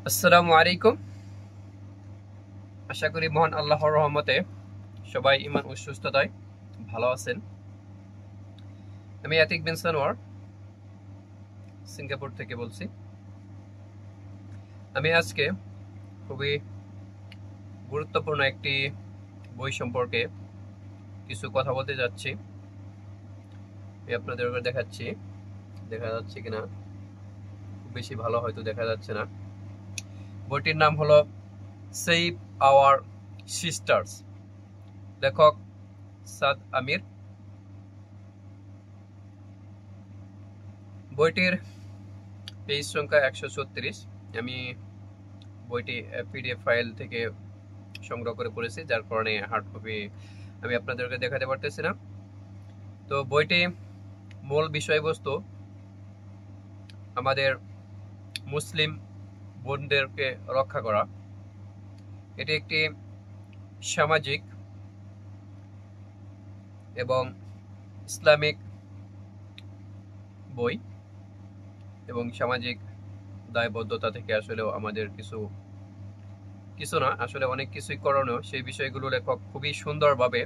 আসসালামু আলাইকুম। আশা করি মহান আল্লাহর রহমতে সবাই ইমান ও সুস্থতায় ভালো আছেন। আমি আতিক বিন সানোয়ার সিঙ্গাপুর থেকে বলছি। আমি আজকে খুবই গুরুত্বপূর্ণ একটি বই সম্পর্কে কিছু কথা বলতে যাচ্ছি। আমি আপনাদের দেখাচ্ছি, দেখা যাচ্ছে কিনা, খুব বেশি ভালো হয়তো দেখা যাচ্ছে না। বইটির নাম হলো সেভ আওয়ার সিস্টার্স, লেখক সাদ আমির। বইটির পেজ সংখ্যা 136। আমি বইটি পিডিএফ ফাইল থেকে সংগ্রহ করে পড়েছি, যার কারণে হার্ড কপি আমি আপনাদেরকে দেখাতে পারতেছি না। তো বইটি মূল বিষয়বস্তু আমাদের মুসলিম বোনদেরকে রক্ষা করা। এটি একটি সামাজিক এবং ইসলামিক বই এবং সামাজিক দায়বদ্ধতা থেকে আসলেও আমাদের কিছু কিছু না, আসলে অনেক কিছুই করণীয়। সেই বিষয়গুলো লেখক খুবই সুন্দরভাবে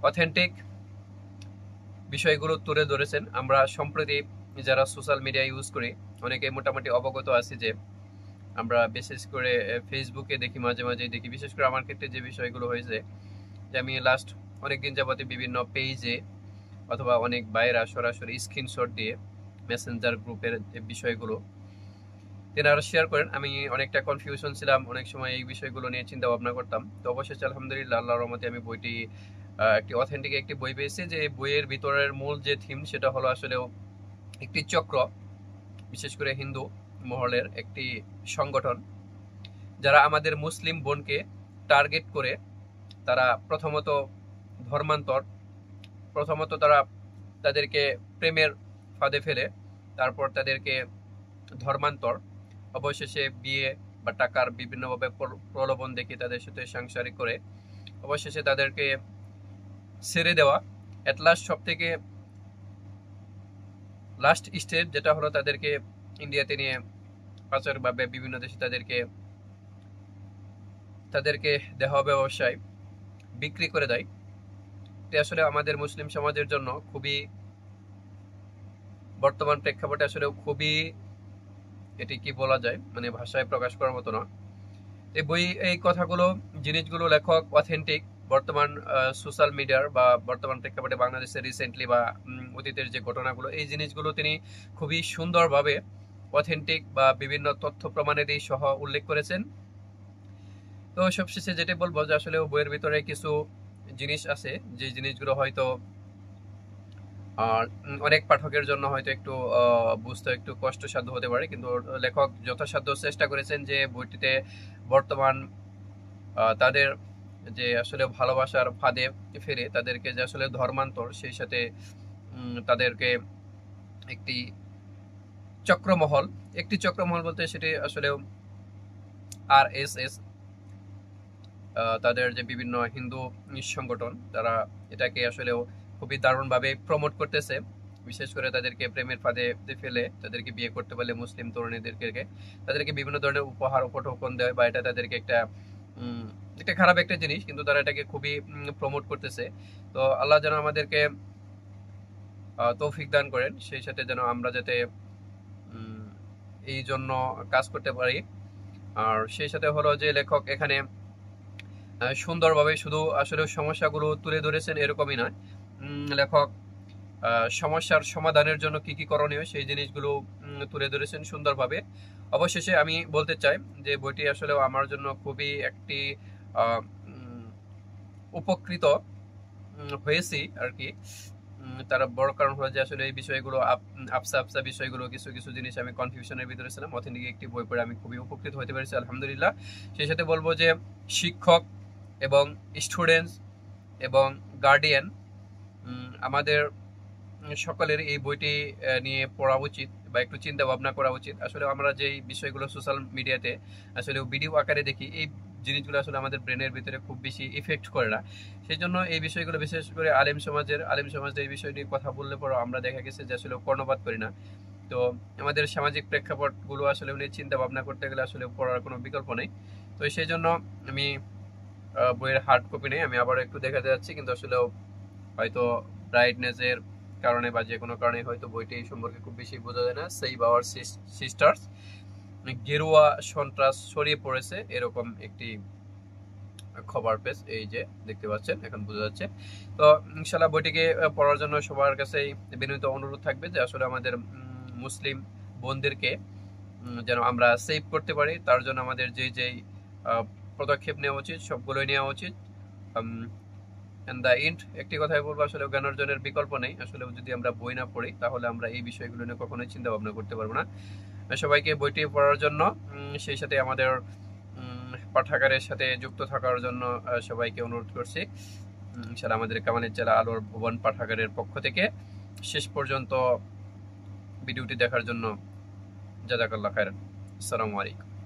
অথেন্টিক বিষয়গুলো তুলে ধরেছেন। আমরা সম্প্রতি যারা সোশ্যাল মিডিয়া ইউজ করি অনেকে মোটামুটি অবগত আছি যে আমরা বিশেষ করে ফেসবুকে দেখি, মাঝে মাঝে দেখি, বিশেষ করে আমার ক্ষেত্রে যে বিষয়গুলো হয়েছে যে আমি লাস্ট অনেকদিন যাবতে বিভিন্ন পেজে অথবা অনেক বাইরা সরাসরি স্ক্রিনশট দিয়ে মেসেঞ্জার গ্রুপের যে বিষয়গুলো তেনারা শেয়ার করেন। আমি অনেকটা কনফিউশন ছিলাম, অনেক সময় এই বিষয়গুলো নিয়ে চিন্তা ভাবনা করতাম। তো অবশেষে আলহামদুলিল্লাহ আল্লাহর রহমতে আমি বইটি একটি অথেন্টিক একটি বই পেয়েছি। যে বইয়ের ভিতরের মূল যে থিম সেটা হলো আসলেও একটি চক্র, বিশেষ করে হিন্দু মহলের একটি সংগঠন, যারা আমাদের মুসলিম বোনকে টার্গেট করে তারা প্রথমত তারা তাদেরকে প্রেমের ফাঁদে ফেলে, তারপর তাদেরকে ধর্মান্তর, অবশেষে বিয়ে বা টাকার বিভিন্নভাবে প্রলোভন দেখিয়ে তাদের সাথে সাংসারিক করে অবশেষে তাদেরকে ছেড়ে দেওয়া। এট লাস্ট সব থেকে লাস্ট স্টেজ যেটা হলো তাদেরকে ইন্ডিয়াতে নিয়ে পাচার বা বিভিন্ন দেশে তাদেরকে দেহ ব্যবসায় বিক্রি করে দেয়। এটা আসলে আমাদের মুসলিম সমাজের জন্য খুবই বর্তমান প্রেক্ষাপটে আসলে খুবই, এটি কি বলা যায়, মানে ভাষায় প্রকাশ করার মতো না। এই বই এই কথাগুলো জিনিসগুলো লেখক অথেন্টিক বর্তমান সোশ্যাল মিডিয়ার বা বর্তমান প্রেক্ষাপটে বাংলাদেশের রিসেন্টলি বা অতীতের যে ঘটনাগুলো এই জিনিসগুলো তিনি খুবই সুন্দরভাবে অথেন্টিক বা বিভিন্ন তথ্য প্রমাণের সহ উল্লেখ করেছেন। তো সবশেষে যেটা বলবো যে আসলে বইয়ের ভিতরে কিছু জিনিস আছে যে জিনিসগুলো হয়তো অনেক পাঠকের জন্য হয়তো একটু বুঝতে একটু কষ্টসাধ্য হতে পারে, কিন্তু লেখক যথাসাধ্য চেষ্টা করেছেন যে বইটিতে বর্তমান তাদের যে আসলে ভালোবাসার ফাঁদে ফেরে তাদেরকে যে আসলে ধর্মান্তর, সেই সাথে তাদেরকে একটি চক্রমহল একটি চক্রমহল বলতে সেটি আসলে RSS, তাদের যে বিভিন্ন হিন্দু সংগঠন, তারা এটাকে আসলে খুবই দারুণভাবে প্রমোট করতেছে। বিশেষ করে তাদেরকে প্রেমের ফাঁদে ফেলে তাদেরকে বিয়ে করতে পারলে মুসলিম তরুণীদেরকে তাদেরকে বিভিন্ন ধরনের উপহার উপঢৌকন দেয়, বা এটা তাদেরকে একটা খারাপ একটা জিনিস, কিন্তু তারা এটাকে খুবই প্রমোট করতেছে। তো আল্লাহ যেন আমাদেরকে তৌফিক দান করেন, সেই সাথে যেন আমরা যাতে এই জন্য কাজ করতে পারি। আর সেই সাথে হলো যে লেখক এখানে সুন্দরভাবে শুধু আসলে সমস্যাগুলো তুলে ধরেছেন এরকমই নয়, লেখক সমস্যার সমাধানের জন্য কি কি করণীয় সেই জিনিসগুলো তুলে ধরেছেন সুন্দরভাবে। অবশেষে আমি বলতে চাই যে বইটি আসলে আমার জন্য খুবই একটি উপকৃত হয়েছি আর কি। তার বড় কারণ হলো যে আসলে এই বিষয়গুলো আফসা বিষয়গুলো কিছু কিছু জিনিস আমি কনফিউশনের ভিতরে ছিলাম, অথেন্টিক একটি বই পড়ে আমি খুবই উপকৃত হতে পেরেছি আলহামদুলিল্লাহ। সেই সাথে বলবো যে শিক্ষক এবং স্টুডেন্টস এবং গার্ডিয়ান আমাদের সকলের এই বইটি নিয়ে পড়া উচিত বা একটু চিন্তা ভাবনা করা উচিত। আসলে আমরা যেই বিষয়গুলো সোশ্যাল মিডিয়াতে আসলে ভিডিও আকারে দেখি, এই জিনিসগুলো আসলে আমাদের ব্রেনের ভিতরে খুব বেশি ইফেক্ট করে না। সেই জন্য এই বিষয়গুলো বিশেষ করে আলেম সমাজের এই বিষয় নিয়ে কথা বললে পরে আমরা দেখা গেছে যে আসলে কর্ণপাত করি না। তো আমাদের সামাজিক প্রেক্ষাপটগুলো আসলে উনি চিন্তা ভাবনা করতে গেলে আসলে পড়ার কোনো বিকল্প নেই। তো সেই জন্য আমি বইয়ের হার্ড কপি নেই, আমি আবার একটু দেখাতে যাচ্ছি, কিন্তু আসলে হয়তো ব্রাইটনেসের কারণে বা যে কোনো কারণে হয়তো বইটি সম্পর্কে খুব বেশি বোঝা যায় না। সেভ আওয়ার সিস্টার্স, গেরুয়া সন্ত্রাস ছড়িয়ে পড়েছে, এরকম একটি খবর পেজ, এই যে দেখতে পাচ্ছেন, এখন বোঝা যাচ্ছে। তো ইনশাল্লাহ বইটিকে পড়ার জন্য সবার কাছেই বিনীত অনুরোধ থাকবে যে আসলে আমাদের মুসলিম বোনদেরকে যেন আমরা সেভ করতে পারি, তার জন্য আমাদের যেই পদক্ষেপ নেওয়া উচিত সবগুলোই নেওয়া উচিত। দ্য এন্ড একটি কথাই বলবো, আসলে জ্ঞান অর্জনের বিকল্প নেই। আসলে যদি আমরা বই না পড়ি তাহলে আমরা এই বিষয়গুলো নিয়ে কখনোই চিন্তা ভাবনা করতে পারবো না। সবাইকে বইটি পড়ার জন্য, সেই সাথে আমাদের পাঠাগারের সাথে যুক্ত থাকার জন্য সবাইকে অনুরোধ করছি। ইনশাআল্লাহ আমাদের কামালের জেলা আলোর ভুবন পাঠাগারের পক্ষ থেকে শেষ পর্যন্ত ভিডিওটি দেখার জন্য জাযাকাল্লাহ খায়রান। আসসালামু আলাইকুম।